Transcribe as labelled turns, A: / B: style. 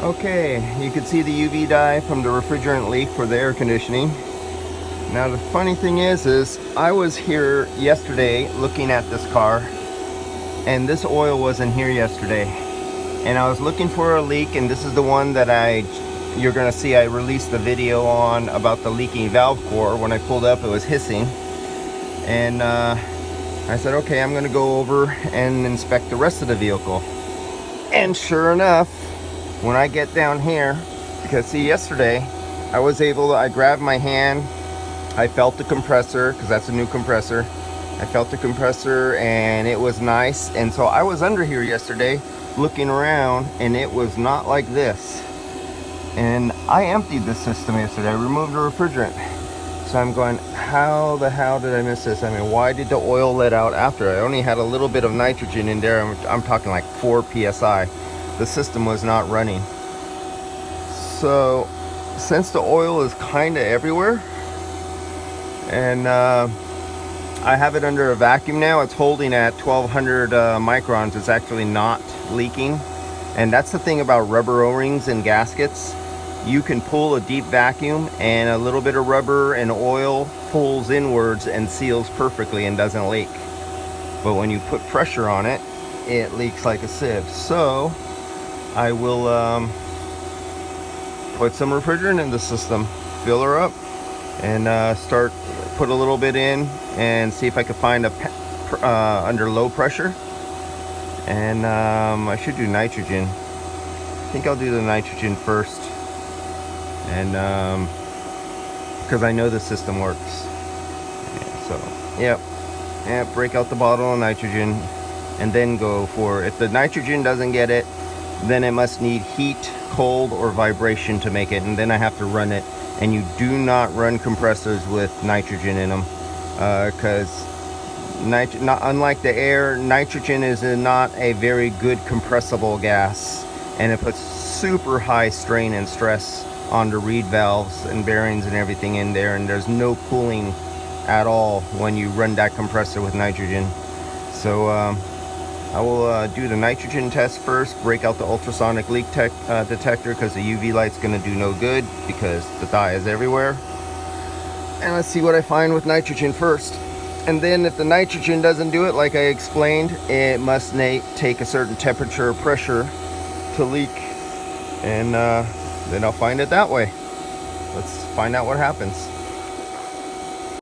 A: Okay, you can see the UV dye from the refrigerant leak for the air conditioning. Now the funny thing is I was here yesterday looking at this car, and this oil wasn't here yesterday. And I was looking for a leak, and this is the one that you're gonna see I released the video on about the leaking valve core. When I pulled up, it was hissing. And I said, okay, I'm gonna go over and inspect the rest of the vehicle. And sure enough, when I get down here, because see, yesterday I grabbed my hand, I felt the compressor, because that's a new compressor. I felt the compressor and it was nice. And so I was under here yesterday looking around, and it was not like this. And I emptied the system yesterday. I removed the refrigerant. So I'm going, how the hell did I miss this? I mean, why did the oil let out after? I only had a little bit of nitrogen in there. I'm talking like 4 psi. The system was not running. So since the oil is kind of everywhere, and I have it under a vacuum now, it's holding at 1200 microns. It's actually not leaking. And that's the thing about rubber O-rings and gaskets. You can pull a deep vacuum and a little bit of rubber and oil pulls inwards and seals perfectly and doesn't leak. But when you put pressure on it, it leaks like a sieve. So I will put some refrigerant in the system, fill her up, and put a little bit in and see if I can find under low pressure. And I should do nitrogen. I think I'll do the nitrogen first, and because I know the system works. Yeah, so yep, break out the bottle of nitrogen and then go for it. If the nitrogen doesn't get it, then it must need heat, cold, or vibration to make it, and then I have to run it. And you do not run compressors with nitrogen in them, because unlike the air, nitrogen is not a very good compressible gas, and it puts super high strain and stress on the reed valves and bearings and everything in there, and there's no cooling at all when you run that compressor with nitrogen. So I will do the nitrogen test first, break out the ultrasonic leak detector, because the UV light's going to do no good because the dye is everywhere. And let's see what I find with nitrogen first. And then if the nitrogen doesn't do it, like I explained, it must take a certain temperature or pressure to leak. And then I'll find it that way. Let's find out what happens.